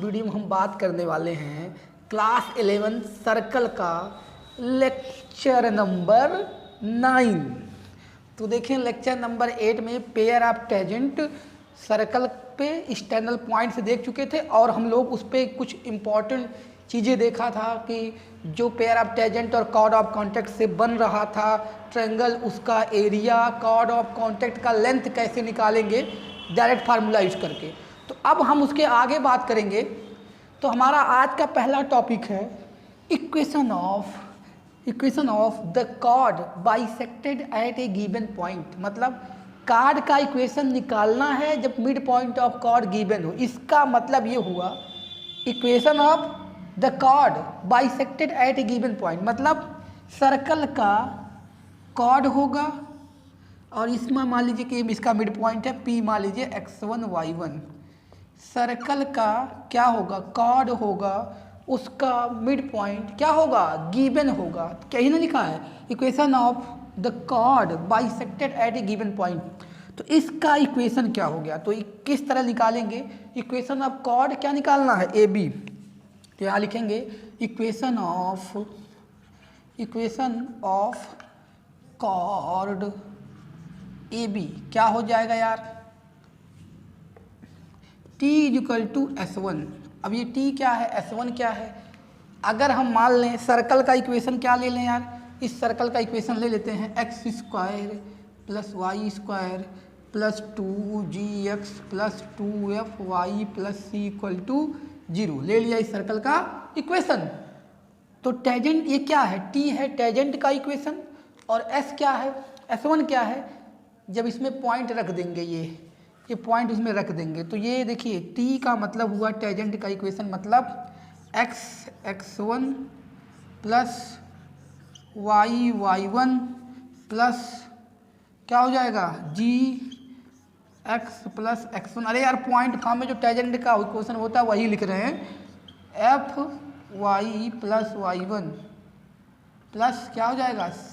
Video में हम बात करने वाले हैं क्लास 11 सर्कल का लेक्चर नंबर 9। तो देखें लेक्चर नंबर 8 में पेयर ऑफ टेंजेंट सर्कल पे एक्सटर्नल पॉइंट्स देख चुके थे और हम लोग उस पर कुछ इम्पॉर्टेंट चीज़ें देखा था कि जो पेयर ऑफ टेंजेंट और कॉर्ड ऑफ कॉन्टैक्ट से बन रहा था ट्रायंगल, उसका एरिया, कॉर्ड ऑफ कॉन्टैक्ट का लेंथ कैसे निकालेंगे डायरेक्ट फार्मूला यूज करके। तो अब हम उसके आगे बात करेंगे। तो हमारा आज का पहला टॉपिक है equation of the chord bisected at a given point. मतलब कॉर्ड का इक्वेशन निकालना है जब mid point of chord given हो। इसका मतलब ये हुआ equation of the chord bisected at a given point, मतलब सर्कल का कॉर्ड होगा और इसमें मान लीजिए कि इसका मिड पॉइंट है P, मान लीजिए x1 y1। सर्कल का क्या होगा, कॉर्ड होगा, उसका मिड पॉइंट क्या होगा, गिवन होगा। कहीं ना लिखा है equation of the chord bisected at a given point. तो इसका इक्वेशन क्या हो गया, तो किस तरह निकालेंगे इक्वेशन ऑफ कॉर्ड, क्या निकालना है ए बी। तो यहाँ लिखेंगे equation of chord A B क्या हो जाएगा यार, T = S1। अब ये T क्या है, S1 क्या है। अगर हम मान लें सर्कल का इक्वेशन क्या ले लें यार, इस सर्कल का इक्वेशन ले लेते हैं x² + y² + 2gx + 2fy + c = 0 ले लिया इस सर्कल का इक्वेशन। तो टेंजेंट ये क्या है, T है टेंजेंट का इक्वेशन और S क्या है, S1 क्या है। जब इसमें पॉइंट रख देंगे ये पॉइंट उसमें रख देंगे तो ये देखिए T का मतलब हुआ टेंजेंट का इक्वेशन, मतलब x1 + y1 प्लस क्या हो जाएगा gx + x1। अरे यार पॉइंट फॉर्म में जो टेंजेंट का इक्वेशन होता है वही लिख रहे हैं, fy + y1 प्लस क्या हो जाएगा c।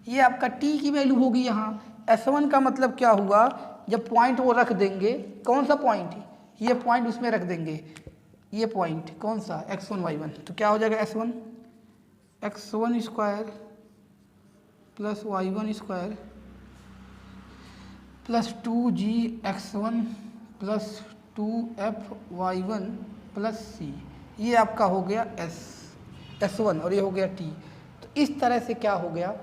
ये आपका T की वैल्यू होगी यहाँ। S1 का मतलब क्या हुआ, जब पॉइंट वो रख देंगे, कौन सा पॉइंट, ये पॉइंट उसमें रख देंगे, ये पॉइंट कौन सा x1 y1। तो क्या हो जाएगा x1 x1² + y1² + 2gx1 + 2fy1 + c। ये आपका हो गया S1 और ये हो गया T। तो इस तरह से क्या हो गया,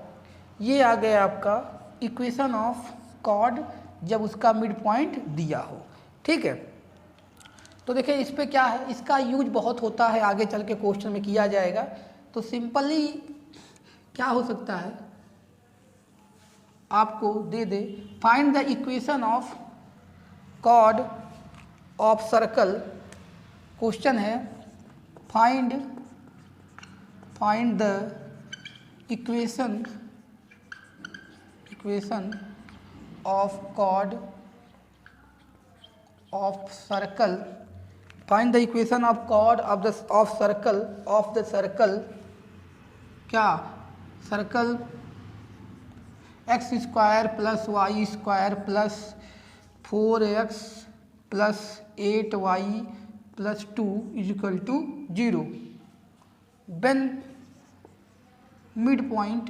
ये आ गया आपका इक्वेशन ऑफ कॉर्ड जब उसका मिड पॉइंट दिया हो। ठीक है, तो देखिए इस पे क्या है, इसका यूज बहुत होता है, आगे चल के क्वेश्चन में किया जाएगा। तो सिंपली क्या हो सकता है, आपको दे दे find the equation of chord of circle. Question है find the equation of chord of circle, find the equation of chord of the circle क्या, circle x² + y² + 4x + 8y + 2 = 0 when midpoint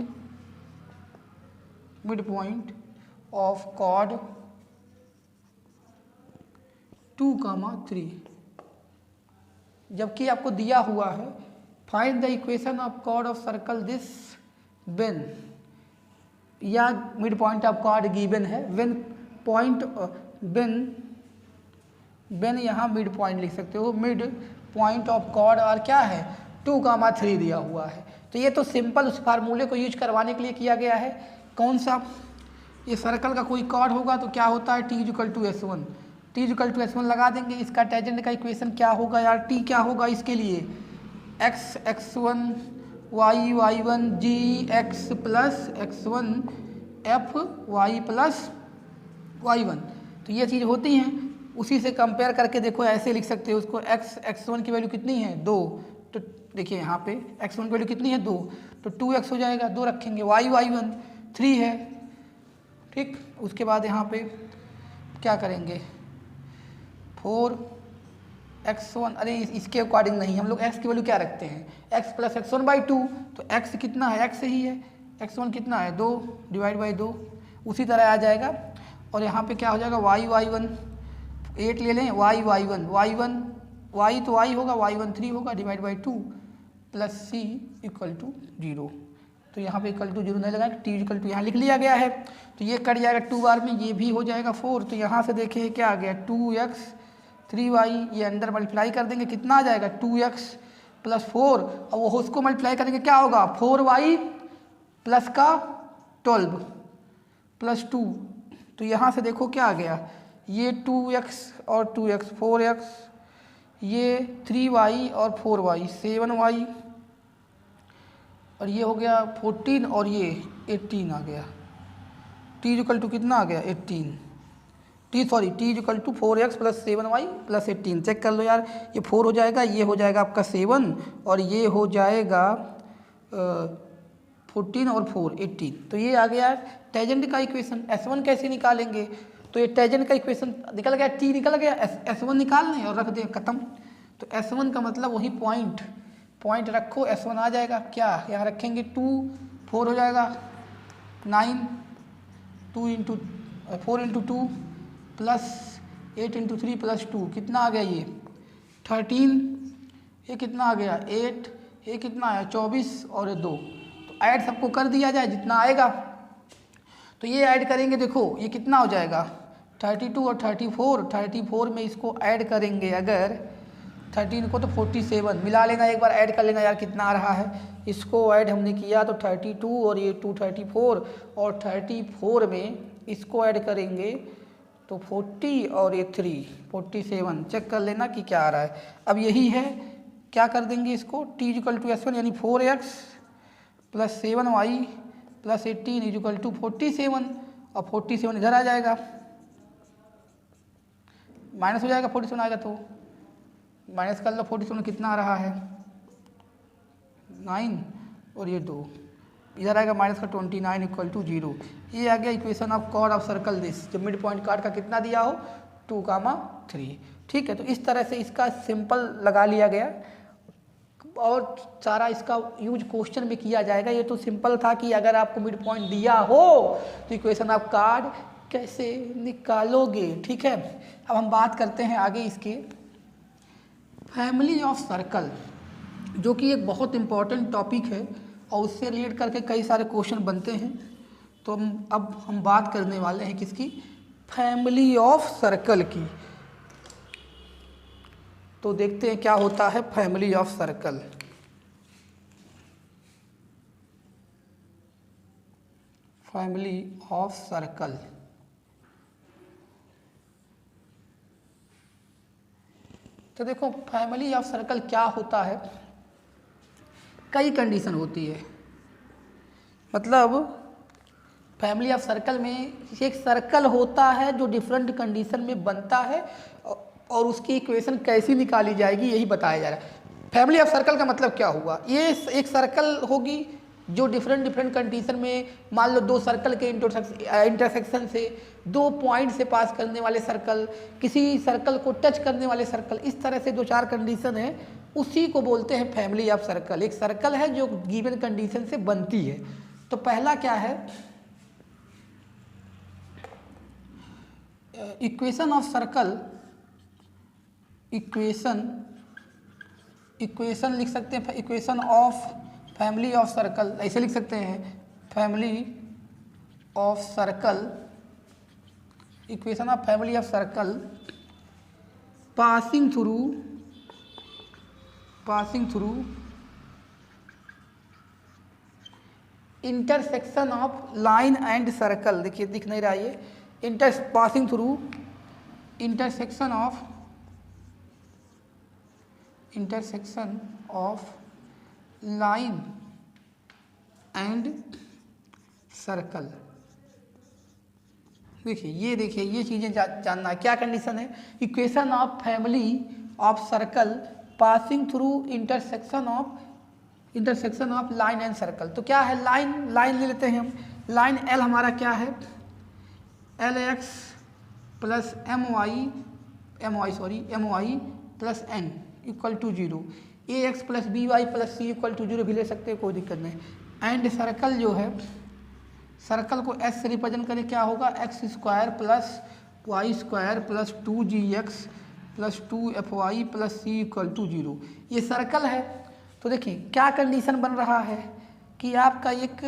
of chord 2, 3। जबकि आपको दिया हुआ है find the equation of chord of circle this when, या mid point of chord given है when यहाँ mid point लिख सकते हो, मिड पॉइंट ऑफ कॉर्ड और क्या है 2, 3 दिया हुआ है। तो ये तो सिंपल उस फार्मूले को यूज करवाने के लिए किया गया है। कौन सा, ये सर्कल का कोई कॉर्ड होगा तो क्या होता है T = S1, T = S1 लगा देंगे। इसका टेंजेंट का इक्वेशन क्या होगा यार, T क्या होगा इसके लिए x1 y1 gx + x1 fy + y1। तो ये चीज़ होती हैं, उसी से कंपेयर करके देखो ऐसे लिख सकते हो उसको। x1 की वैल्यू कितनी है 2, तो देखिए यहाँ पे x1 की वैल्यू कितनी है 2, तो 2x हो जाएगा, 2 रखेंगे। y1 3 है, ठीक। उसके बाद यहाँ पे क्या करेंगे 4 x1, अरे इसके अकॉर्डिंग नहीं, हम लोग x की वैल्यू क्या रखते हैं, x प्लस x1/2, तो x कितना है, x ही है, x1 कितना है 2 डिवाइड बाई 2, उसी तरह आ जाएगा। और यहाँ पे क्या हो जाएगा y1 8 ले लें, y1 y तो y होगा, y1 3 होगा divide by 2 plus c equal to 0। तो यहाँ पे इक्वल टू 0 नहीं लगाएंगे, t इक्वल टू यहाँ लिख लिया गया है, तो ये कट जाएगा 2 बार में, ये भी हो जाएगा 4। तो यहाँ से देखें क्या आ गया 2x 3y, ये अंदर मल्टीप्लाई कर देंगे कितना आ जाएगा 2x प्लस 4, और वो उसको मल्टीप्लाई करेंगे क्या होगा 4y प्लस का 12 प्लस 2। तो यहाँ से देखो क्या आ गया, ये 2x और 2x 4x, ये 3y और 4y 7y, और ये हो गया 14 और ये 18 आ गया। t इक्वल टू कितना आ गया 18, t equal to 4x plus 7y plus 18। Check कर लो यार, ये 4 हो जाएगा, ये हो जाएगा आपका 7 और ये हो जाएगा 14 और 4 18। तो ये आ गया टेंजेंट का इक्वेशन। S1 कैसे निकालेंगे, तो ये टेंजेंट का इक्वेशन निकल गया, t निकल गया, S1 निकाल लें और रख दें, खत्म। तो S1 का मतलब वही पॉइंट रखो, S1 आ जाएगा। क्या यहाँ रखेंगे 2 4 हो जाएगा 9 4 इंटू 2 प्लस 8 इंटू 3 प्लस 2 कितना आ गया ये 13, ये कितना आ गया 8, ये कितना आया 24 और 2। तो ऐड सबको कर दिया जाए जितना आएगा, तो ये ऐड करेंगे, देखो ये कितना हो जाएगा 32 और 34 में इसको ऐड करेंगे अगर 13 को तो 47, मिला लेना एक बार, ऐड कर लेना यार कितना आ रहा है। इसको ऐड हमने किया तो 32 और ये 2 34, और 34 में इसको ऐड करेंगे तो 40 और ये 3 47। चेक कर लेना कि क्या आ रहा है। अब यही है, क्या कर देंगे इसको, t इक्वल टू S1 यानी 4x plus 7y plus 18 equal to 47, और 47 इधर आ जाएगा, माइनस हो जाएगा 47 आएगा, तो माइनस कर लो 47 कितना आ रहा है 9 और ये 2 इधर आएगा, माइनस का 29 इक्वल टू 0। ये आ गया equation of chord of circle this, जब मिड पॉइंट कार्ड का कितना दिया हो 2, 3। ठीक है, तो इस तरह से इसका सिंपल लगा लिया गया और सारा इसका यूज क्वेश्चन में किया जाएगा। ये तो सिंपल था कि अगर आपको मिड पॉइंट दिया हो तो इक्वेशन ऑफ कार्ड कैसे निकालोगे। ठीक है, अब हम बात करते हैं आगे इसके फैमिली ऑफ सर्कल, जो कि एक बहुत इम्पॉर्टेंट टॉपिक है और उससे रिलेट करके कई सारे क्वेश्चन बनते हैं। तो अब हम बात करने वाले हैं किसकी, फैमिली ऑफ सर्कल की। तो देखते हैं क्या होता है family of circle. Family of circle, तो देखो फैमिली ऑफ सर्कल क्या होता है, कई कंडीशन होती है। मतलब फैमिली ऑफ सर्कल में एक सर्कल होता है जो डिफरेंट कंडीशन में बनता है और उसकी इक्वेशन कैसी निकाली जाएगी यही बताया जा रहा है। फैमिली ऑफ सर्कल का मतलब क्या हुआ, ये एक सर्कल होगी जो डिफरेंट कंडीशन में, मान लो दो सर्कल के इंटरसेक्शन से, दो पॉइंट से पास करने वाले सर्कल, किसी सर्कल को टच करने वाले सर्कल, इस तरह से 2-4 कंडीशन है, उसी को बोलते हैं फैमिली ऑफ सर्कल। एक सर्कल है जो गिवन कंडीशन से बनती है। तो पहला क्या है, इक्वेशन ऑफ सर्कल, इक्वेशन लिख सकते हैं, equation of family of circle ऐसे लिख सकते हैं, family of circle, equation of family of circle passing through intersection of line and circle. देखिए दिख नहीं रहा ये, passing through intersection of line and circle. देखिए ये चीज़ें जानना है। क्या कंडीशन है, equation of family of circle passing through intersection of line and circle. तो क्या है, लाइन ले लेते हैं हम। लाइन L हमारा क्या है, LX plus M Y plus N equal to 0, A X plus B Y plus C equal to 0 भी ले सकते हैं, कोई दिक्कत नहीं। एंड सर्कल जो है, सर्कल को एस से रिप्रेजेंट करें, क्या होगा, X square plus Y square plus 2gx plus 2fy plus C equal to 0। ये सर्कल है। तो देखिए क्या कंडीशन बन रहा है कि आपका एक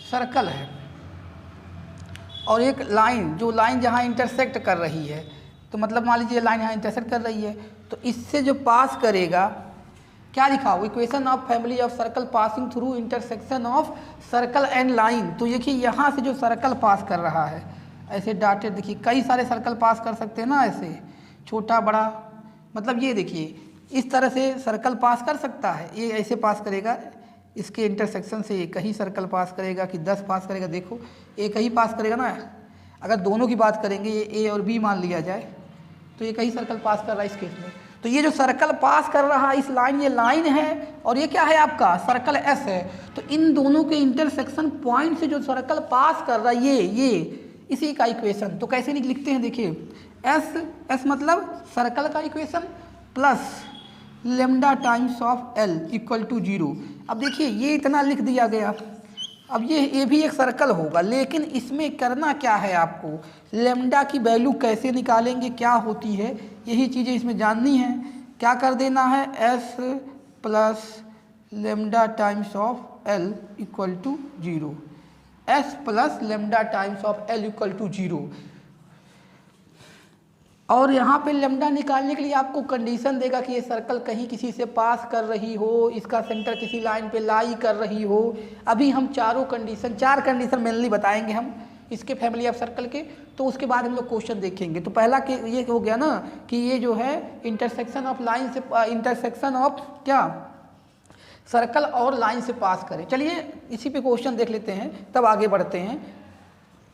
सर्कल है और एक लाइन, जो लाइन जहाँ इंटरसेक्ट कर रही है, तो मतलब मान लीजिए लाइन यहाँ इंटरसेक्ट कर रही है, तो इससे जो पास करेगा, क्या लिखा हो, equation of family of circle passing through intersection of circle and line. तो देखिए यहाँ से जो सर्कल पास कर रहा है, ऐसे डाटेड, देखिए कई सारे सर्कल पास कर सकते हैं ना, ऐसे छोटा बड़ा, मतलब ये देखिए इस तरह से सर्कल पास कर सकता है। ये ऐसे पास करेगा, इसके इंटरसेक्शन से एक ही सर्कल पास करेगा कि 10 पास करेगा, देखो एक ही पास करेगा ना। अगर दोनों की बात करेंगे, ये ए और बी मान लिया जाए, तो एक ही सर्कल पास कर रहा है इस केस में। तो ये जो सर्कल पास कर रहा है इस लाइन, ये लाइन है और ये क्या है आपका सर्कल एस है। तो इन दोनों के इंटरसेक्शन पॉइंट से जो सर्कल पास कर रहा है, ये इसी का इक्वेशन। तो कैसे लिखते हैं, देखिए एस मतलब सर्कल का equation plus lambda times of L equal to 0। अब देखिए ये इतना लिख दिया गया। अब ये भी एक सर्कल होगा, लेकिन इसमें करना क्या है आपको, लेमडा की वैल्यू कैसे निकालेंगे, क्या होती है, यही चीज़ें इसमें जाननी है। क्या कर देना है, S plus lambda times of L equal to 0, S plus lambda times of L equal to 0। और यहाँ पे लेमडा निकालने के लिए आपको कंडीशन देगा कि ये सर्कल कहीं किसी से पास कर रही हो, इसका सेंटर किसी लाइन पे लाई कर रही हो। अभी हम चार कंडीशन मेनली बताएंगे हम इसके फैमिली ऑफ सर्कल के, तो उसके बाद हम लोग क्वेश्चन देखेंगे। तो पहला के ये हो गया ना कि ये जो है इंटरसेक्शन ऑफ लाइन से, इंटरसेक्शन ऑफ क्या, सर्कल और लाइन से पास करें। चलिए इसी पे क्वेश्चन देख लेते हैं, तब आगे बढ़ते हैं।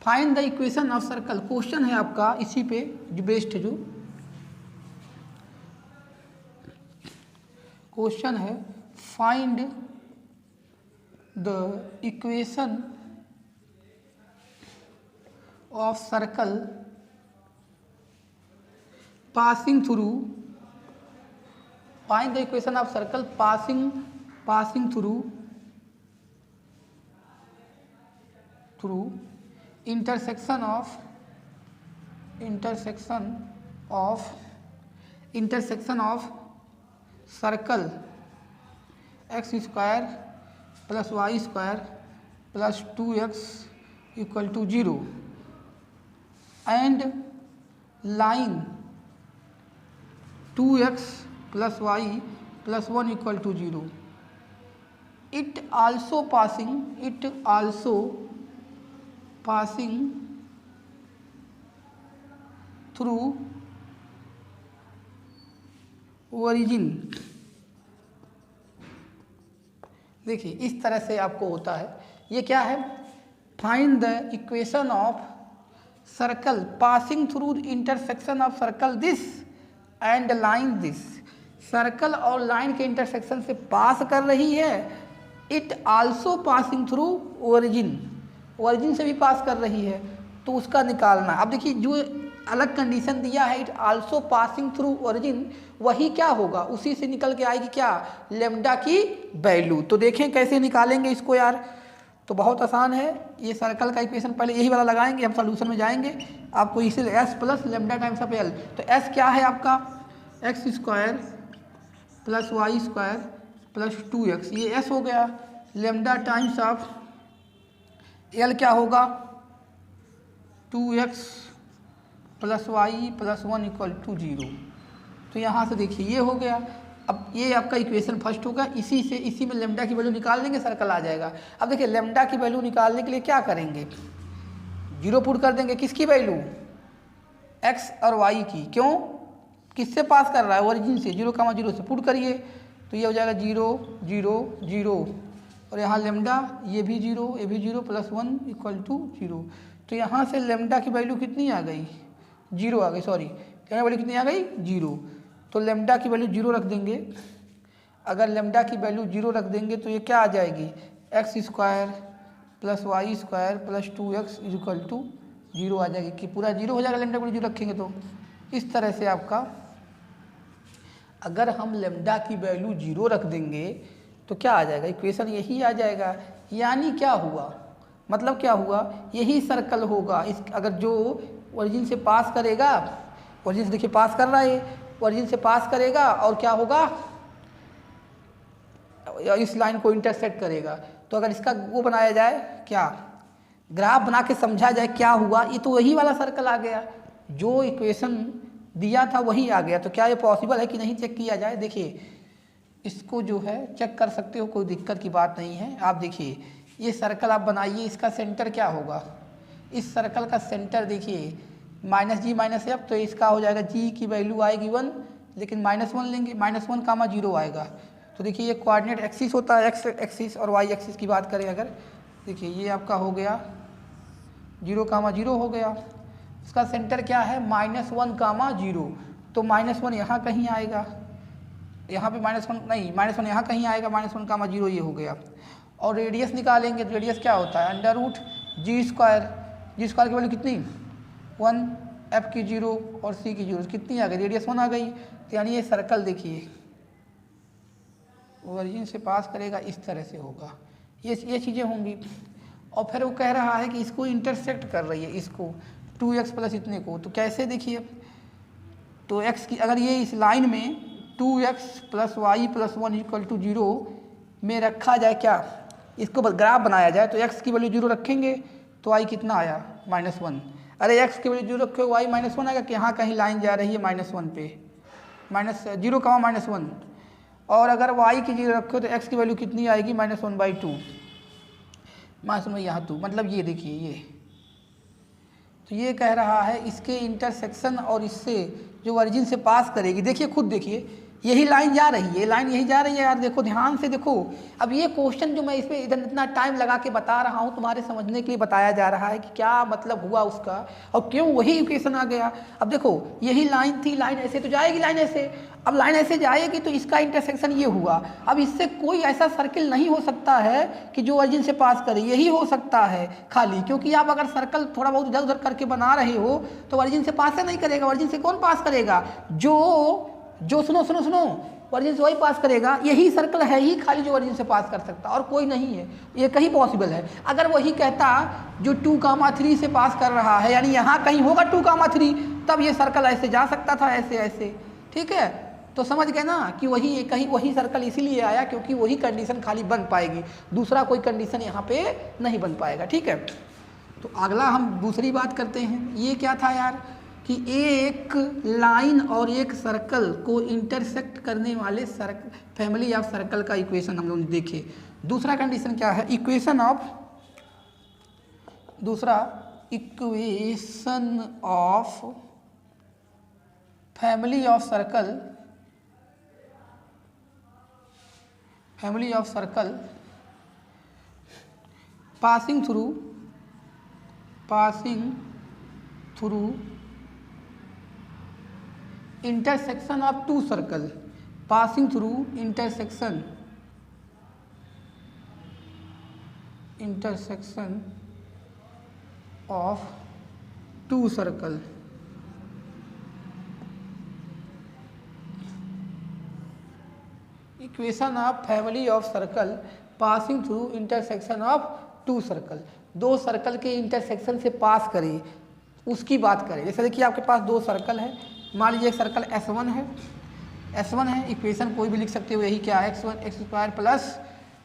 Find the equation of circle, question है आपका इसी पे जो बेस्ट, जो क्वेश्चन है, find the equation of circle passing through, find the equation of circle passing through intersection of circle x square plus y square plus 2x equal to 0 and line 2x plus y plus 1 equal to 0. It also passing through origin। देखिए इस तरह से आपको होता है। ये क्या है, find the equation of circle passing through intersection of circle this and line this. Circle और लाइन के इंटरसेक्शन से पास कर रही है। It also passing through origin से भी पास कर रही है, तो उसका निकालना। अब देखिए जो अलग कंडीशन दिया है, it also passing through origin, वही क्या होगा, उसी से निकल के आएगी क्या, लेमडा की वैल्यू। तो देखें कैसे निकालेंगे इसको यार, तो बहुत आसान है। ये सर्कल का इक्वेशन पहले यही वाला लगाएंगे, हम सॉल्यूशन में जाएंगे। आपको इसीलिए S plus lambda times of L, तो एस क्या है आपका, X square plus Y square plus 2x, ये एस हो गया। लेमडा टाइम्स ऑफ एल क्या होगा, 2x plus Y plus 1 equal to 0। तो यहाँ से देखिए ये हो गया। अब ये आपका इक्वेशन फर्स्ट होगा, इसी में लेमडा की वैल्यू निकाल लेंगे, सर्कल आ जाएगा। अब देखिए लेमडा की वैल्यू निकालने के लिए क्या करेंगे, 0 पुट कर देंगे, किसकी वैल्यू, x और y की। क्यों, किससे पास कर रहा है, ओरिजिन से, 0,0 से पुट करिए, तो ये हो जाएगा 0 0 0, और यहाँ लेमडा ये भी 0 ये भी 0 प्लस 1 इक्वल टू 0। तो यहाँ से लेमडा की वैल्यू कितनी आ गई, 0 आ गई, सॉरी लेमडा वैल्यू कितनी आ गई, 0। तो लेमडा की वैल्यू 0 रख देंगे। अगर लेमडा की वैल्यू 0 रख देंगे तो ये क्या आ जाएगी, X square plus Y square plus 2x equal to 0 आ जाएगी, कि पूरा 0 हो जाएगा लेमडा की वैल्यू 0 रखेंगे तो। इस तरह से आपका अगर हम लेमडा की वैल्यू 0 रख देंगे तो क्या आ जाएगा, इक्वेशन यही आ जाएगा। यानी क्या हुआ, मतलब क्या हुआ, यही सर्कल होगा इस, अगर जो ओरिजिन से पास करेगा, ओरिजिन से देखिए पास कर रहा है, ओरिजिन से पास करेगा और क्या होगा, इस लाइन को इंटरसेक्ट करेगा। तो अगर इसका वो बनाया जाए, क्या ग्राफ बना के समझा जाए क्या हुआ, ये तो वही वाला सर्कल आ गया, जो इक्वेशन दिया था वही आ गया। तो क्या ये पॉसिबल है कि नहीं, चेक किया जाए। देखिए इसको जो है चेक कर सकते हो, कोई दिक्कत की बात नहीं है। आप देखिए ये सर्कल आप बनाइए, इसका सेंटर क्या होगा, इस सर्कल का सेंटर देखिए -g -f, तो इसका हो जाएगा g की वैल्यू आएगी 1, लेकिन -1 लेंगे, -1 0 आएगा। तो देखिए ये कोऑर्डिनेट एक्सिस होता है, x एक्सिस और y एक्सिस की बात करें अगर, देखिए ये आपका हो गया 0 0 हो गया। उसका सेंटर क्या है, -1 0, तो -1 यहाँ कहीं आएगा, यहाँ पे -1 नहीं, -1 यहाँ कहीं आएगा, -1 0 ये हो गया। और रेडियस निकालेंगे, तो रेडियस क्या होता है, √g², g² की वैल्यू कितनी 1, f की 0 और c की 0, कितनी आ गई, रेडियस 1 आ गई। तो यानी ये सर्कल देखिए ओरिजिन से पास करेगा, इस तरह से होगा, ये चीज़ें होंगी। और फिर वो कह रहा है कि इसको इंटरसेक्ट कर रही है, इसको 2x प्लस इतने को, तो कैसे देखिए, तो x की अगर ये इस लाइन में 2x + y + 1 = 0 में रखा जाए, क्या इसको ग्राफ बनाया जाए, तो x की वैल्यू 0 रखेंगे तो y कितना आया -1। अरे x की वैल्यू 0 रखे y -1 आएगा कि यहाँ कहीं लाइन जा रही है -1 पे, -0, -1। और अगर y की 0 रखो तो x की वैल्यू कितनी आएगी, -1/2, -1 यहाँ 2, मतलब ये देखिए ये, तो ये कह रहा है इसके इंटरसेक्शन और इससे जो ओरिजिन से पास करेगी, देखिए खुद देखिए यही लाइन जा रही है, लाइन यही जा रही है यार, देखो ध्यान से देखो। अब ये क्वेश्चन जो मैं इसमें इधर इतना टाइम लगा के बता रहा हूँ, तुम्हारे समझने के लिए बताया जा रहा है कि क्या मतलब हुआ उसका और क्यों वही इक्वेशन आ गया। अब देखो यही लाइन थी, लाइन ऐसे तो जाएगी, लाइन ऐसे, अब लाइन ऐसे जाएगी तो इसका इंटरसेक्शन ये हुआ। अब इससे कोई ऐसा सर्किल नहीं हो सकता है कि जो ओरिजिन से पास करे, यही हो सकता है खाली, क्योंकि आप अगर सर्कल थोड़ा बहुत इधर उधर करके बना रहे हो तो ओरिजिन से पास से नहीं करेगा। ओरिजिन से कौन पास करेगा, जो सुनो ओरिजिन से वही पास करेगा। यही सर्कल है ही खाली जो ओरिजिन से पास कर सकता, और कोई नहीं है, ये कहीं पॉसिबल है। अगर वही कहता जो 2, 3 से पास कर रहा है, यानी यहाँ कहीं होगा 2, 3, तब ये सर्कल ऐसे जा सकता था, ऐसे ऐसे, ठीक है। तो समझ गए ना कि वही कहीं वही सर्कल इसीलिए आया क्योंकि वही कंडीशन खाली बन पाएगी, दूसरा कोई कंडीशन यहाँ पे नहीं बन पाएगा, ठीक है। तो अगला हम दूसरी बात करते हैं। ये क्या था यार कि एक लाइन और एक सर्कल को इंटरसेक्ट करने वाले फैमिली ऑफ सर्कल का इक्वेशन हम लोग ने देखे। दूसरा कंडीशन क्या है, equation of family of circle passing through intersection of two circle, passing through intersection of two circle, equation of family of circle passing through intersection of two circle, दो circle के intersection से पास करें उसकी बात करें। जैसे देखिए आपके पास दो सर्कल है, मान लीजिए एक सर्कल S1 है, इक्वेशन कोई भी लिख सकते हो, यही क्या है, x² +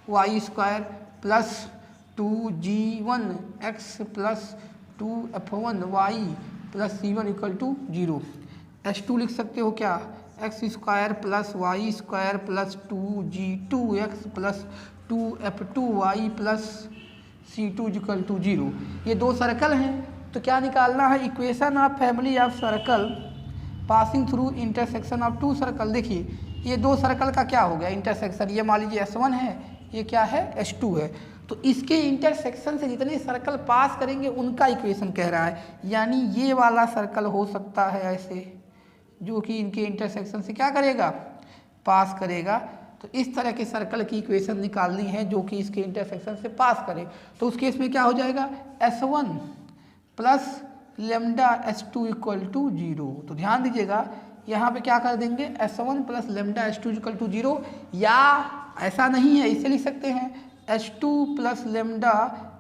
y² + 2g1x + 2f1y + c1 = 0। S2 लिख सकते हो क्या, x² + y² + 2g2x + 2f2y + c2 = 0। ये दो सर्कल हैं, तो क्या निकालना है, equation of family of circle passing through intersection of two circle. देखिए ये दो सर्कल का क्या हो गया इंटरसेक्शन, ये मान लीजिए S1 है, ये क्या है S2 है, तो इसके इंटरसेक्शन से जितने सर्कल पास करेंगे उनका इक्वेशन कह रहा है। यानी ये वाला सर्कल हो सकता है ऐसे, जो कि इनके इंटरसेक्शन से क्या करेगा, पास करेगा। तो इस तरह के सर्कल की इक्वेशन निकालनी है जो कि इसके इंटरसेक्शन से पास करे। तो उस केस में क्या हो जाएगा, S1 + λ S2 = 0। तो ध्यान दीजिएगा यहाँ पे क्या कर देंगे S1 plus lambda S2 equal to 0, या ऐसा नहीं है इसे लिख सकते हैं S2 plus lambda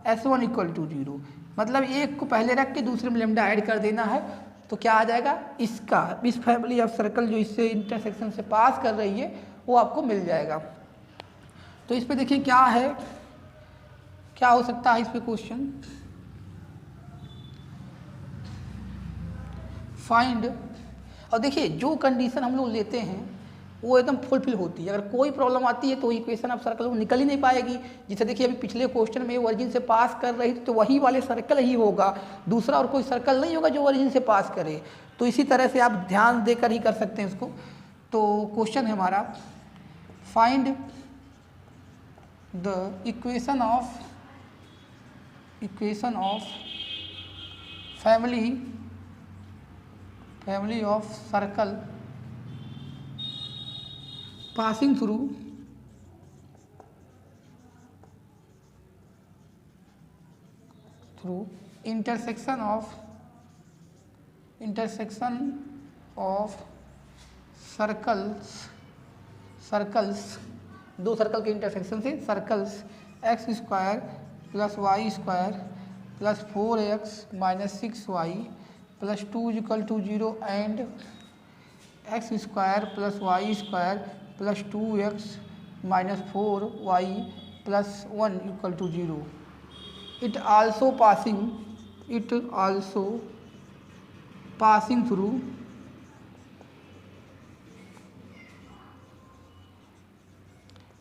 S1 equal to 0, मतलब एक को पहले रख के दूसरे में लेमडा ऐड कर देना है, तो क्या आ जाएगा इसका, इस फैमिली ऑफ सर्कल जो इससे इंटरसेक्शन से पास कर रही है वो आपको मिल जाएगा। तो इस पे देखिए क्या है, क्या हो सकता है इस पे क्वेश्चन, फाइंड, और देखिए जो कंडीशन हम लोग लेते हैं वो एकदम फुलफिल होती है। अगर कोई प्रॉब्लम आती है तो इक्वेशन ऑफ सर्कल वो निकल ही नहीं पाएगी। जैसे देखिए अभी पिछले क्वेश्चन में ओरिजिन से पास कर रही थी तो वही वाले सर्कल ही होगा, दूसरा और कोई सर्कल नहीं होगा जो ओरिजिन से पास करे। तो इसी तरह से आप ध्यान देकर ही कर सकते हैं इसको। तो क्वेश्चन है हमारा, find the equation of family of circle passing through intersection of circles, दो सर्कल के इंटरसेक्शन से circles X square plus Y square plus 4x minus 6y plus 2 equal to 0 and X square plus Y square plus 2x minus 4y plus 1 equal to 0। It also passing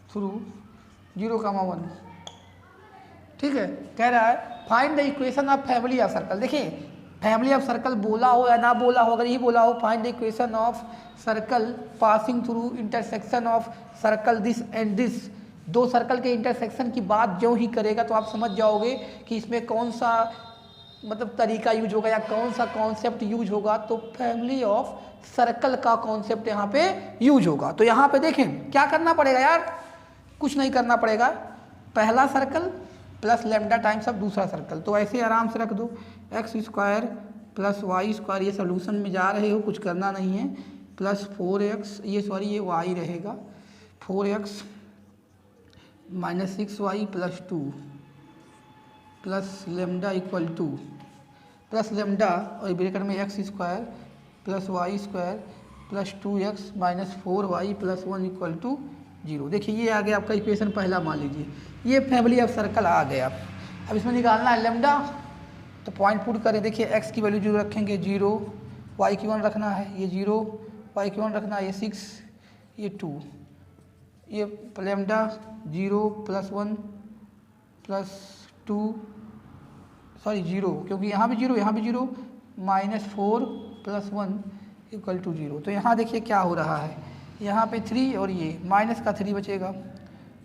through zero comma 1। ठीक है, कह रहा है find the equation of family of circle. देखिए family of circle बोला हो या ना बोला हो, अगर ये बोला हो find the equation of circle passing through intersection of circle this and this, दो सर्कल के इंटरसेक्शन की बात जो ही करेगा तो आप समझ जाओगे कि इसमें कौन सा मतलब तरीका यूज होगा या कौन सा कॉन्सेप्ट यूज होगा। तो फैमिली ऑफ सर्कल का कॉन्सेप्ट यहाँ पे यूज होगा। तो यहाँ पे देखें क्या करना पड़ेगा यार, कुछ नहीं करना पड़ेगा, पहला circle plus lambda times of दूसरा सर्कल, तो ऐसे आराम से रख दो X square plus Y square, ये सोल्यूशन में जा रहे हो कुछ करना नहीं है, प्लस 4x, ये वाई रहेगा 4x minus 6y plus 2 plus lambda equal to plus lambda और ब्रैकेट में X square plus Y square plus 2x minus 4y plus 1 equal to 0। देखिए ये आ गया आपका इक्वेशन पहला, मान लीजिए ये फैमिली ऑफ सर्कल आ गया। अब इसमें निकालना है लेमडा, तो पॉइंट पुट करें, देखिए x की वैल्यू 0 रखेंगे 0, y की 1 रखना है, ये 0, y की 1 रखना है, ये 6, ये 2, ये लेमडा 0 प्लस 1 प्लस 2 सॉरी 0, क्योंकि यहाँ भी 0 यहाँ भी 0, माइनस 4 प्लस 1 इक्वल टू 0। तो यहाँ देखिए क्या हो रहा है, यहाँ पे 3 और ये माइनस का 3 बचेगा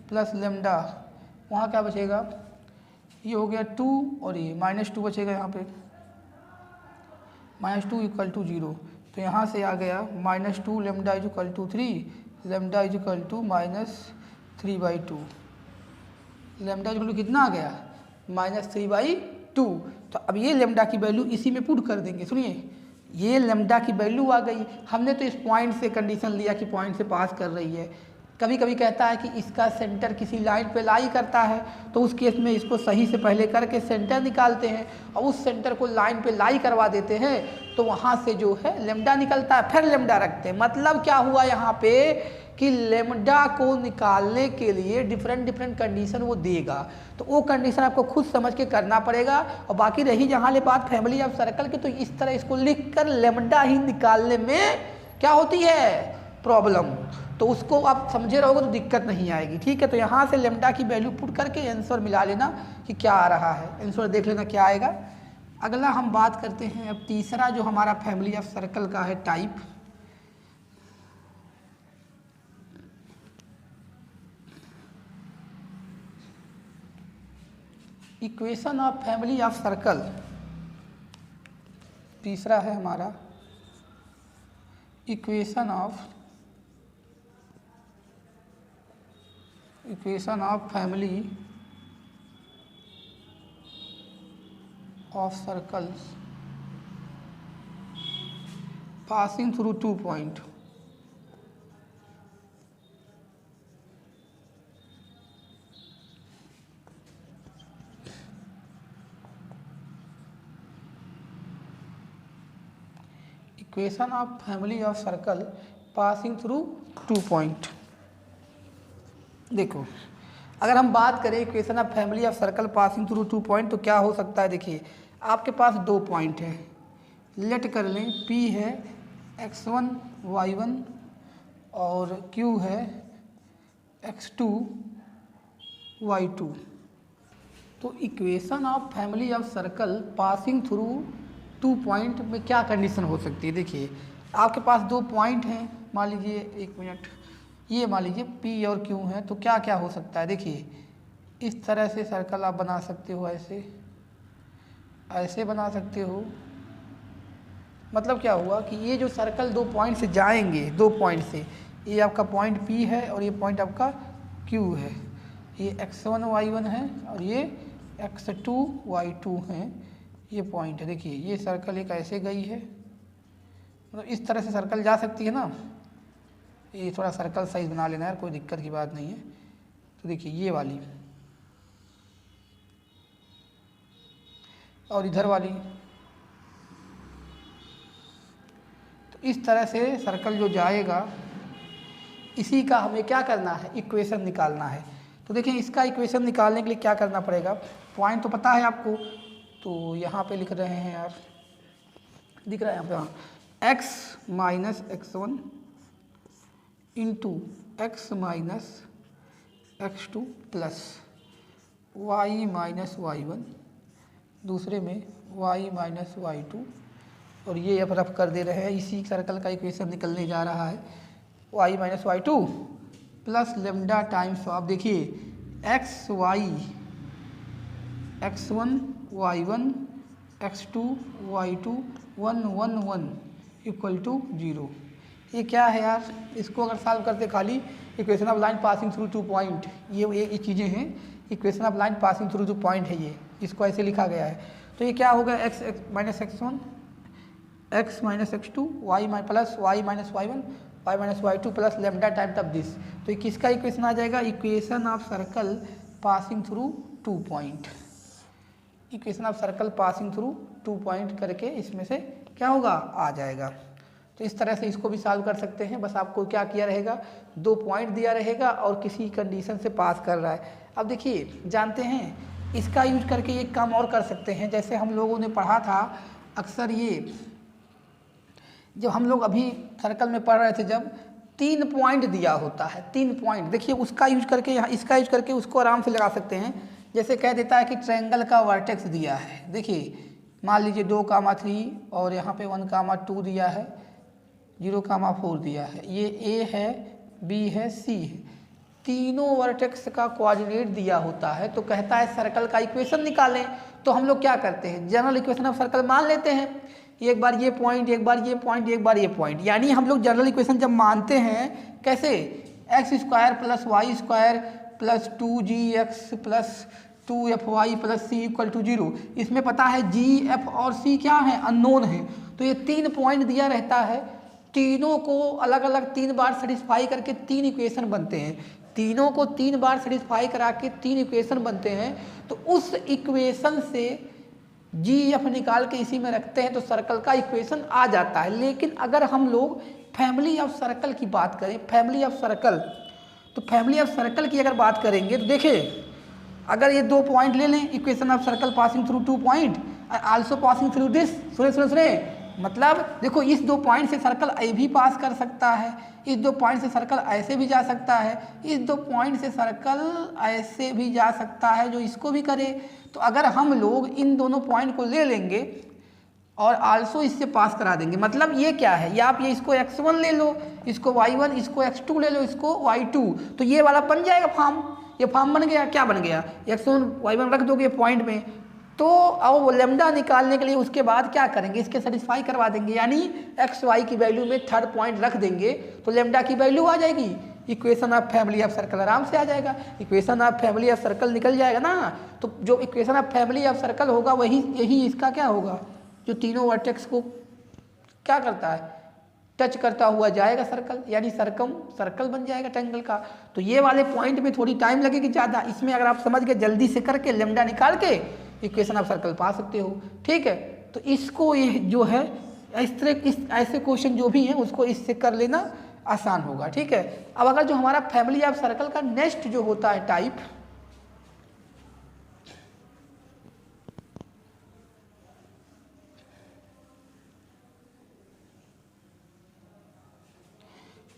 प्लस लेमडा, वहाँ क्या बचेगा, ये हो गया 2 और ये माइनस 2 बचेगा यहाँ पे, माइनस 2 इक्वल टू 0। तो यहाँ से आ गया minus 2 lambda is equal to 3, lambda is equal to minus 3/2, lambda equal to कितना आ गया माइनस 3/2। तो अब ये लेमडा की वैल्यू इसी में पुट कर देंगे। सुनिए ये लेमडा की वैल्यू आ गई, हमने तो इस पॉइंट से कंडीशन लिया कि पॉइंट से पास कर रही है। कभी कभी कहता है कि इसका सेंटर किसी लाइन पे लाई करता है, तो उस केस में इसको सही से पहले करके सेंटर निकालते हैं और उस सेंटर को लाइन पे लाई करवा देते हैं, तो वहाँ से जो है लेमडा निकलता है, फिर लेमडा रखते हैं। मतलब क्या हुआ यहाँ पे कि लेमडा को निकालने के लिए डिफरेंट कंडीशन वो देगा, तो वो कंडीशन आपको खुद समझ के करना पड़ेगा। और बाकी रही जहाँ ले बात फैमिली ऑफ सर्कल की, तो इस तरह इसको लिख कर लेमडा ही निकालने में क्या होती है प्रॉब्लम, तो उसको आप समझे रहोगे तो दिक्कत नहीं आएगी। ठीक है, तो यहाँ से लेमडा की वैल्यू पुट करके आंसर मिला लेना कि क्या आ रहा है, आंसर देख लेना क्या आएगा। अगला हम बात करते हैं अब तीसरा जो हमारा फैमिली ऑफ सर्कल का है type, equation of family of circle. तीसरा है हमारा equation of family of circles passing through 2 point. Equation of family of circle passing through 2 point. देखो, अगर हम बात करें equation of family of circle passing through 2 point तो क्या हो सकता है। देखिए, आपके पास 2 पॉइंट है, लेट कर लें P है x1 y1 और Q है x2 y2। तो equation of family of circle passing through 2 point में क्या कंडीशन हो सकती है। देखिए, आपके पास 2 पॉइंट हैं, मान लीजिए, एक मिनट, ये मान लीजिए P और Q है, तो क्या क्या हो सकता है। देखिए, इस तरह से सर्कल आप बना सकते हो, ऐसे ऐसे बना सकते हो। मतलब क्या हुआ कि ये जो सर्कल 2 पॉइंट से जाएंगे, 2 पॉइंट से, ये आपका पॉइंट P है और ये पॉइंट आपका Q है, ये x1 y1 है और ये x2 y2 है, ये पॉइंट है। देखिए, ये सर्कल एक ऐसे गई है, मतलब इस तरह से सर्कल जा सकती है ना। ये थोड़ा सर्कल साइज बना लेना है, कोई दिक्कत की बात नहीं है। तो देखिए, ये वाली और इधर वाली, तो इस तरह से सर्कल जो जाएगा, इसी का हमें क्या करना है, इक्वेशन निकालना है। तो देखिए, इसका इक्वेशन निकालने के लिए क्या करना पड़ेगा। पॉइंट तो पता है आपको, तो यहाँ पे लिख रहे हैं यार, दिख रहा है यहाँ पे, हाँ, x minus x1 into x minus x2 plus y minus y1, दूसरे में y माइनस y2, और ये अब रफ कर दे रहे हैं। इसी सर्कल का इक्वेशन निकलने जा रहा है, y minus y2 plus lambda times, आप देखिए x Y x1 y1 x2 y2 1 1 1 equal to 0। ये क्या है यार, इसको अगर सॉल्व करते खाली equation of line passing through 2 point, ये चीज़ें हैं, equation of line passing through 2 point है, ये इसको ऐसे लिखा गया है। तो ये क्या होगा, x minus x1 x minus x2 y plus y minus y1 y minus y2 plus lambda times of this. तो ये किसका इक्वेशन आ जाएगा, equation of circle passing through 2 point. Equation of circle passing through 2 point करके इसमें से क्या होगा, आ जाएगा। तो इस तरह से इसको भी सॉल्व कर सकते हैं। बस आपको क्या किया रहेगा, 2 पॉइंट दिया रहेगा और किसी कंडीशन से पास कर रहा है। अब देखिए, जानते हैं इसका यूज करके एक काम और कर सकते हैं। जैसे हम लोगों ने पढ़ा था अक्सर, ये जब हम लोग अभी सर्कल में पढ़ रहे थे, जब 3 पॉइंट दिया होता है, 3 पॉइंट, देखिए उसका यूज करके, यहाँ इसका यूज करके उसको आराम से लगा सकते हैं। जैसे कह देता है कि ट्रायंगल का वर्टेक्स दिया है, देखिए मान लीजिए 2,3 और यहाँ पे 1,2 दिया है, 0,4 दिया है, ये A है, B है, C है, तीनों वर्टेक्स का कोऑर्डिनेट दिया होता है। तो कहता है सर्कल का इक्वेशन निकालें। तो हम लोग क्या करते हैं, जनरल इक्वेशन ऑफ सर्कल मान लेते हैं, एक बार ये पॉइंट, एक बार ये पॉइंट, एक बार ये पॉइंट। यानी हम लोग जनरल इक्वेशन जब मानते हैं, कैसे, X square plus Y square plus 2gx plus 2fy plus c equal to 0। इसमें पता है g, f और c क्या है, अननोन है। तो ये 3 पॉइंट दिया रहता है, तीनों को अलग अलग 3 बार सेटिस्फाई करके 3 इक्वेशन बनते हैं, तीनों को 3 बार सेटिस्फाई करा के 3 इक्वेशन बनते हैं। तो उस इक्वेशन से जी एफ निकाल के इसी में रखते हैं तो सर्कल का इक्वेशन आ जाता है। लेकिन अगर हम लोग फैमिली ऑफ सर्कल की बात करें, फैमिली ऑफ सर्कल, तो फैमिली ऑफ सर्कल की अगर बात करेंगे तो देखिए, अगर ये 2 पॉइंट ले लें, equation of circle passing through 2 point also passing through this, सुने, मतलब देखो इस 2 पॉइंट से सर्कल ए भी पास कर सकता है, इस 2 पॉइंट से सर्कल ऐसे भी जा सकता है, इस 2 पॉइंट से सर्कल ऐसे भी जा सकता है, जो इसको भी करे। तो अगर हम लोग इन दोनों पॉइंट को ले लेंगे और आल्सो इससे पास करा देंगे, मतलब ये क्या है, या आप ये इसको x1 ले लो, इसको y1, इसको x2 ले लो, इसको y2, तो ये वाला बन जाएगा फॉर्म। ये फॉर्म बन गया, क्या बन गया, x1 y1 रख दोगे पॉइंट में। तो अब लेमडा निकालने के लिए उसके बाद क्या करेंगे, इसके सेटिस्फाई करवा देंगे, यानी एक्स वाई की वैल्यू में 3rd पॉइंट रख देंगे तो लेमडा की वैल्यू आ जाएगी, equation of family of circle आराम से आ जाएगा, equation of family of circle निकल जाएगा ना। तो जो equation of family of circle होगा वही, यही इसका क्या होगा, जो तीनों वर्टेक्स को क्या करता है, टच करता हुआ जाएगा सर्कल, यानी सर्कल बन जाएगा ट्रायंगल का। तो ये वाले पॉइंट में थोड़ी टाइम लगेगी ज़्यादा, इसमें अगर आप समझ गए जल्दी से करके लेमडा निकाल के इक्वेशन आप सर्कल पा सकते हो। ठीक है, तो इसको ये जो है ऐसे क्वेश्चन जो भी हैं उसको इससे कर लेना आसान होगा। ठीक है, अब अगर जो हमारा फैमिली ऑफ सर्कल का नेक्स्ट जो होता है type,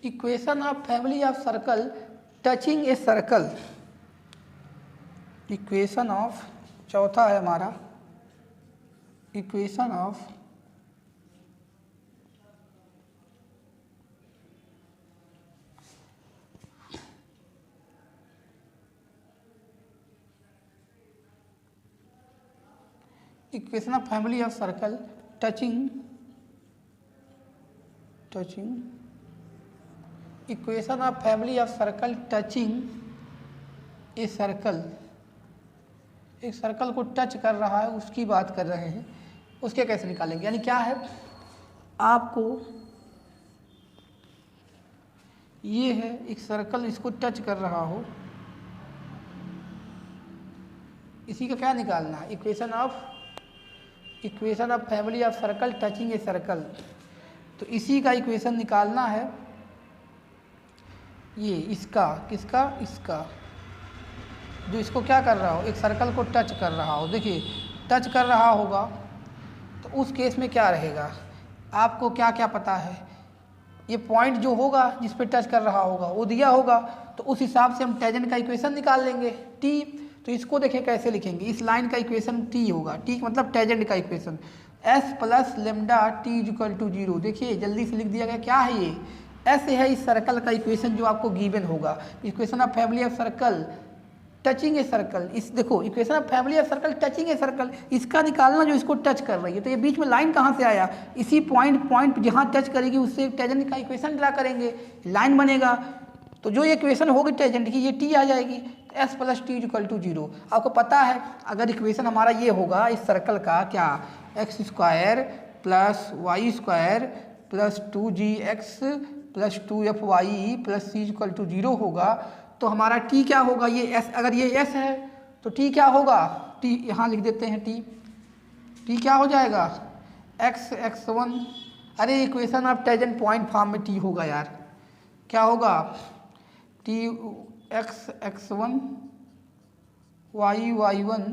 equation of family of circle touching a circle, equation of, चौथा है हमारा equation of equation of family of circle touching equation of family of circle touching a circle, एक circle को touch कर रहा है उसकी बात कर रहे हैं, उसके कैसे निकालेंगे। यानी क्या है, आपको ये है एक सर्कल, इसको टच कर रहा हो, इसी का क्या निकालना है, equation of family of circle touching a circle. तो इसी का इक्वेशन निकालना है, ये इसका, किसका, इसका, जो इसको क्या कर रहा हो, एक सर्कल को टच कर रहा हो। देखिए टच कर रहा होगा तो उस केस में क्या रहेगा, आपको क्या क्या पता है, ये पॉइंट जो होगा जिस पे टच कर रहा होगा वो दिया होगा, तो उस हिसाब से हम टेंजेंट का इक्वेशन निकाल लेंगे टी। तो इसको देखें कैसे लिखेंगे, इस लाइन का इक्वेशन टी होगा, टी मतलब टेंजेंट का equation, S plus lambda T equal to 0। देखिए जल्दी से लिख दिया गया, क्या है ये, एस है इस सर्कल का इक्वेशन जो आपको गिवन होगा, equation of family of circle touching a circle. इस देखो equation of family of circle touching a circle, इसका निकालना जो इसको टच कर रही है। तो ये बीच में लाइन कहाँ से आया, इसी पॉइंट जहाँ टच करेगी उससे टेंजेंट का इक्वेशन ड्रा करेंगे, लाइन बनेगा। तो जो ये इक्वेशन होगी टेंजेंट की, ये टी आ जाएगी, S plus T equal to 0। आपको पता है अगर इक्वेशन हमारा ये होगा इस सर्कल का, क्या, X square plus Y square plus 2gx plus 2fy plus C equal to 0 होगा, तो हमारा टी क्या होगा, ये एस, अगर ये एस है तो टी क्या होगा, टी यहाँ लिख देते हैं, टी क्या हो जाएगा, x1, अरे equation of tangent point form में टी होगा यार, क्या होगा, टी x1 y1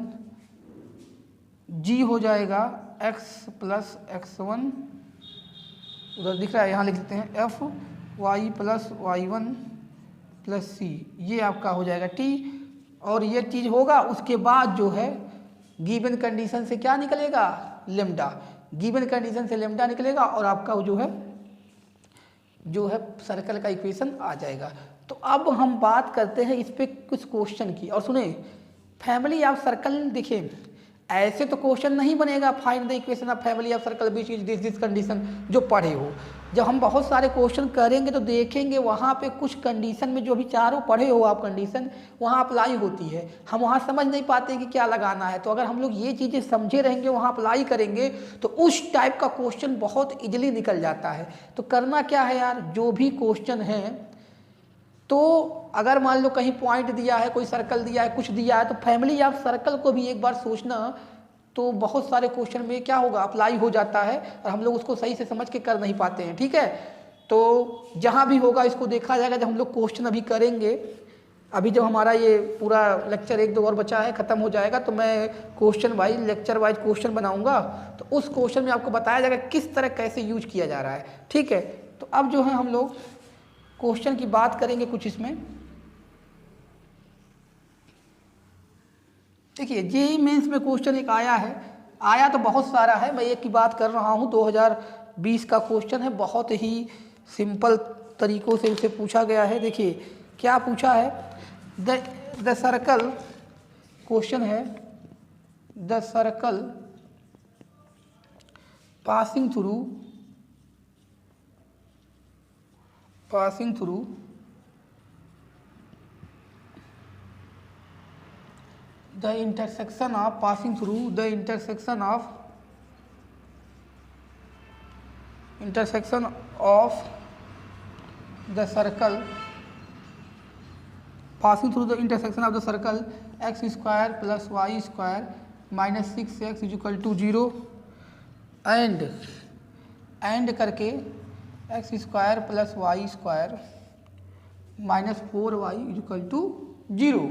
g हो जाएगा x प्लस x1, उधर दिख रहा है यहाँ लिख देते हैं f y plus y1 plus C, ये आपका हो जाएगा टी। और ये चीज़ होगा, उसके बाद जो है गिवन कंडीशन से क्या निकलेगा, लेमडा, गिवन कंडीशन से लेमडा निकलेगा और आपका जो है सर्कल का इक्वेशन आ जाएगा। तो अब हम बात करते हैं इस पे कुछ क्वेश्चन की, और सुने फैमिली ऑफ सर्कल, देखिए ऐसे तो क्वेश्चन नहीं बनेगा find the equation of family of circle beach is this condition जो पढ़े हो। जब हम बहुत सारे क्वेश्चन करेंगे तो देखेंगे वहाँ पे कुछ कंडीशन में जो भी चारों पढ़े हो आप कंडीशन वहाँ अप्लाई होती है, हम वहाँ समझ नहीं पाते कि क्या लगाना है। तो अगर हम लोग ये चीज़ें समझे रहेंगे, वहाँ अप्लाई करेंगे तो उस टाइप का क्वेश्चन बहुत ईजिली निकल जाता है। तो करना क्या है यार, जो भी क्वेश्चन है, तो अगर मान लो कहीं पॉइंट दिया है, कोई सर्कल दिया है, कुछ दिया है, तो फैमिली ऑफ सर्कल को भी एक बार सोचना, तो बहुत सारे क्वेश्चन में क्या होगा, अप्लाई हो जाता है और हम लोग उसको सही से समझ के कर नहीं पाते हैं। ठीक है, तो जहाँ भी होगा इसको देखा जाएगा जब हम लोग क्वेश्चन अभी करेंगे। अभी जब हमारा ये पूरा लेक्चर 1-2 और बचा है, ख़त्म हो जाएगा, तो मैं question wise, lecture wise question बनाऊँगा, तो उस क्वेश्चन में आपको बताया जाएगा किस तरह कैसे यूज किया जा रहा है। ठीक है, तो अब जो है हम लोग क्वेश्चन की बात करेंगे कुछ इसमें। देखिए जेईई मेंस में क्वेश्चन एक आया है, आया तो बहुत सारा है, मैं एक की बात कर रहा हूँ, 2020 का क्वेश्चन है, बहुत ही सिंपल तरीक़ों से उसे पूछा गया है। देखिए क्या पूछा है, द सर्कल, क्वेश्चन है the circle passing through the intersection of intersection of the circle passing through the intersection of the circle x square plus y square minus 6x is equal to 0 and करके x square plus y square minus 4y is equal to 0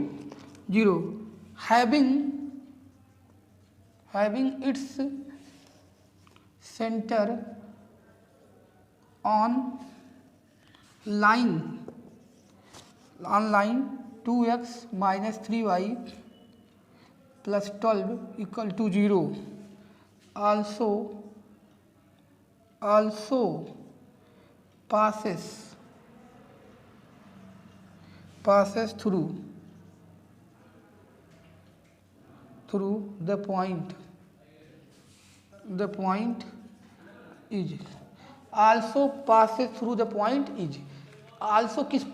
having its center on line 2x minus 3y plus 12 equal to 0 also passes through the point is also passes through the point is also किस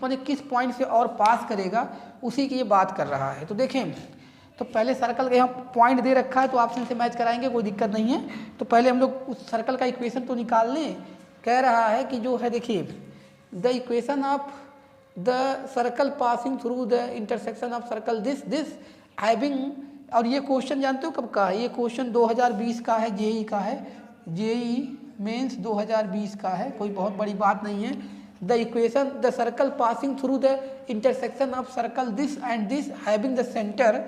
point से और पास करेगा उसी की ये बात कर रहा है। तो देखें, तो पहले सर्कल का यहाँ पॉइंट दे रखा है तो ऑप्शन से मैच कराएंगे, कोई दिक्कत नहीं है। तो पहले हम लोग उस सर्कल का इक्वेशन तो निकाल लें। कह रहा है कि जो है देखिए the equation of the circle passing through the intersection of circle this having, और ये क्वेश्चन जानते हो कब का है? ये क्वेश्चन 2020 का है, जेई का है, जेई मेंस 2020 का है, कोई बहुत बड़ी बात नहीं है। The equation the circle passing through the intersection of circle this and this having the centre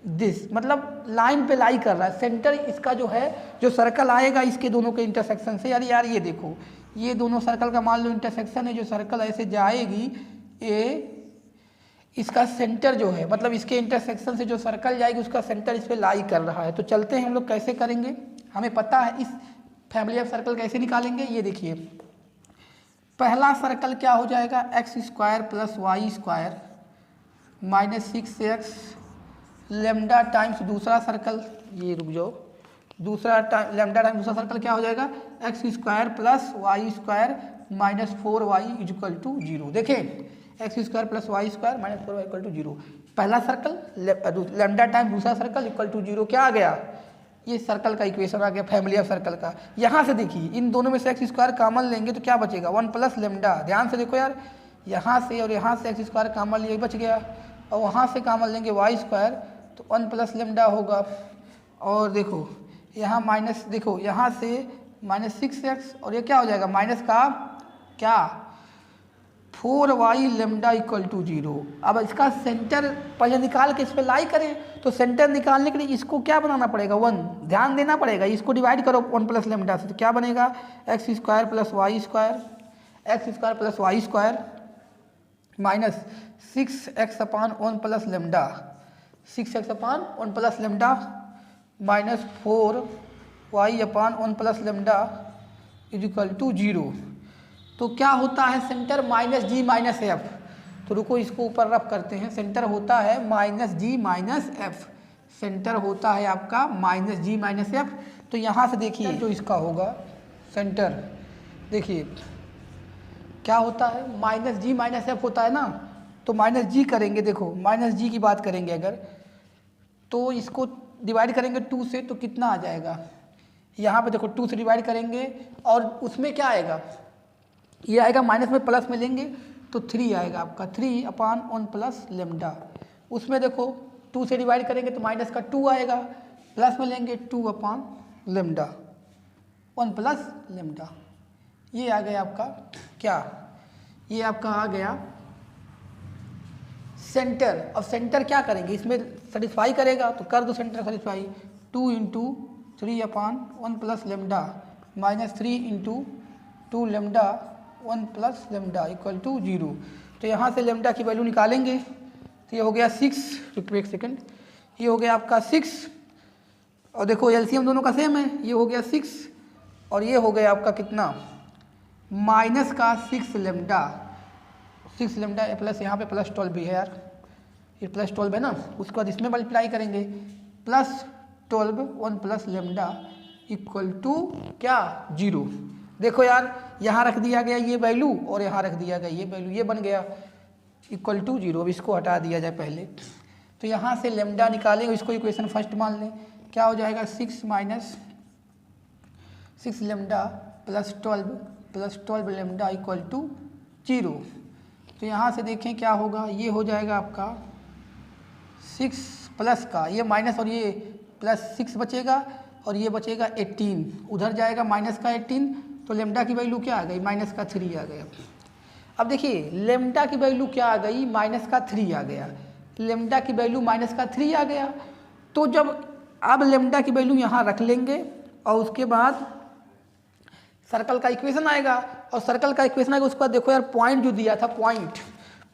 this, मतलब लाइन पे लाई कर रहा है। सेंटर इसका जो है, जो सर्कल आएगा इसके दोनों के इंटरसेक्शन से, यार ये देखो, ये दोनों सर्कल का मान लो इंटरसेक्शन है, जो सर्कल ऐसे जाएगी ये इसका सेंटर जो है, मतलब इसके इंटरसेक्शन से जो सर्कल जाएगी उसका सेंटर इस पे लाई कर रहा है। तो चलते हैं हम लोग कैसे करेंगे, हमें पता है इस फैमिली ऑफ सर्कल कैसे निकालेंगे। ये देखिए पहला सर्कल क्या हो जाएगा, X square plus Y square minus 6x lambda times दूसरा सर्कल, ये रुक जाओ, दूसरा लेमडा टाइम्स दूसरा सर्कल क्या हो जाएगा, X square plus Y square minus 4y is equal to 0। देखें X square plus Y square minus 4y equal to 0, पहला सर्कल लेमडा टाइम दूसरा सर्कल इक्वल टू 0, क्या आ गया, ये सर्कल का इक्वेशन आ गया फैमिली ऑफ सर्कल का। यहाँ से देखिए इन दोनों में से एक्स स्क्वायर कॉमन लेंगे तो क्या बचेगा, 1 प्लस लेमडा। ध्यान से देखो यार, यहाँ से और यहाँ से एक्स स्क्वायर कॉमन लिए बच गया, और वहाँ से कॉमन लेंगे वाई स्क्वायर तो 1 प्लस लेमडा होगा। और देखो यहाँ माइनस, देखो यहाँ से माइनस 6x और ये क्या हो जाएगा माइनस का क्या 4y लेमडा इक्वल टू 0। अब इसका सेंटर पहले निकाल के इस पर लाई करें, तो सेंटर निकालने के लिए इसको क्या बनाना पड़ेगा 1, ध्यान देना पड़ेगा, इसको डिवाइड करो 1 प्लस लेमडा से, तो क्या बनेगा X square plus Y square minus 6x upon 1 plus lambda, 6x upon 1 plus lambda minus 4y upon 1 plus lambda is equal to 0। तो क्या होता है centre minus G minus F, तो रुको इसको ऊपर रफ करते हैं। सेंटर होता है minus G minus F, centre होता है आपका माइनस जी माइनस एफ। तो यहाँ से देखिए जो इसका होगा सेंटर, देखिए क्या होता है माइनस जी माइनस एफ होता है ना, तो माइनस जी करेंगे, देखो माइनस जी की बात करेंगे अगर, तो इसको डिवाइड करेंगे 2 से तो कितना आ जाएगा, यहाँ पे देखो 2 से डिवाइड करेंगे और उसमें क्या आएगा, ये आएगा माइनस में प्लस में लेंगे तो 3 आएगा आपका, 3 अपान 1 प्लस लेमडा। उसमें देखो 2 से डिवाइड करेंगे तो माइनस का 2 आएगा, प्लस में लेंगे 2 अपान लेमडा 1 प्लस लेमडा। ये आ गया आपका क्या, ये आपका आ गया सेंटर। अब सेंटर क्या करेंगे, इसमें सेटिस्फाई करेगा तो कर दो centre satisfy, 2 into 3 upon 1 plus lambda minus 3 into 2 lambda 1 plus lambda equal to 0। तो यहाँ से लेमडा की वैल्यू निकालेंगे तो ये हो गया 6, रुकिए एक सेकेंड, ये हो गया आपका 6, और देखो एलसीएम दोनों का सेम है, ये हो गया 6 और ये हो गया आपका कितना माइनस का 6 लेमडा प्लस यहाँ पे प्लस 12 भी है यार, ये प्लस 12 है ना, उसके बाद इसमें मल्टीप्लाई करेंगे plus 12 1 plus lambda equal to क्या 0। देखो यार यहाँ रख दिया गया ये वैल्यू और यहाँ रख दिया गया ये वैल्यू, ये बन गया इक्वल टू 0। अब इसको हटा दिया जाए पहले, तो यहाँ से लेमडा निकालें, इसको इक्वेशन फर्स्ट मान लें, क्या हो जाएगा 6 minus 6 lambda +12 lambda equal to 0। तो यहाँ से देखें क्या होगा, ये हो जाएगा आपका 6 प्लस का ये माइनस और ये +6 बचेगा और ये बचेगा 18, उधर जाएगा माइनस का 18, तो लेमडा की वैल्यू क्या आ गई, -3 आ गया। अब देखिए लेमडा की वैल्यू क्या आ गई, -3 आ गया, लेमडा की वैल्यू -3 आ गया। तो जब अब लेमडा की वैल्यू यहाँ रख लेंगे और उसके बाद सर्कल का इक्वेशन आएगा, और सर्कल का इक्वेशन आएगा उसके बाद देखो यार पॉइंट जो दिया था, पॉइंट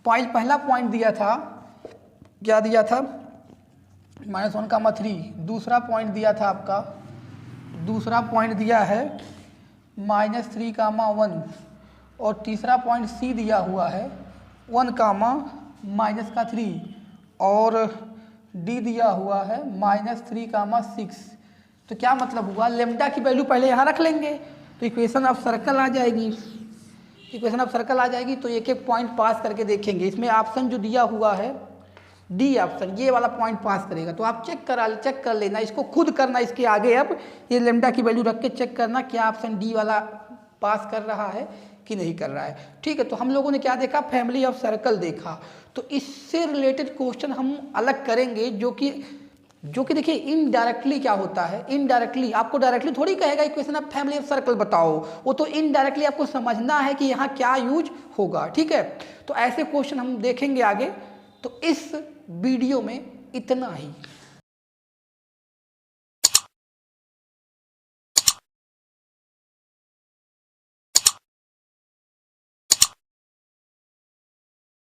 पहला पॉइंट दिया था, क्या दिया था, -1,3। दूसरा पॉइंट दिया था आपका, दूसरा पॉइंट दिया है -3,1, और तीसरा पॉइंट सी दिया हुआ है 1,-3, और डी दिया हुआ है -3,6। तो क्या मतलब हुआ, लेमडा की वैल्यू पहले यहाँ रख लेंगे तो इक्वेशन ऑफ सर्कल आ जाएगी, इक्वेशन ऑफ सर्कल आ जाएगी। तो एक एक पॉइंट पास करके देखेंगे, इसमें ऑप्शन जो दिया हुआ है डी ऑप्शन, ये वाला पॉइंट पास करेगा। तो आप चेक कर लेना, इसको खुद करना, इसके आगे अब ये लेमडा की वैल्यू रख के चेक करना क्या ऑप्शन डी वाला पास कर रहा है कि नहीं कर रहा है। ठीक है, तो हम लोगों ने क्या देखा, फैमिली ऑफ सर्कल देखा। तो इससे रिलेटेड क्वेश्चन हम अलग करेंगे, जो कि देखिए इनडायरेक्टली क्या होता है, इनडायरेक्टली आपको डायरेक्टली थोड़ी कहेगा equation of family of circle बताओ, वो तो इनडायरेक्टली आपको समझना है कि यहाँ क्या यूज होगा। ठीक है, तो ऐसे क्वेश्चन हम देखेंगे आगे। तो इस वीडियो में इतना ही।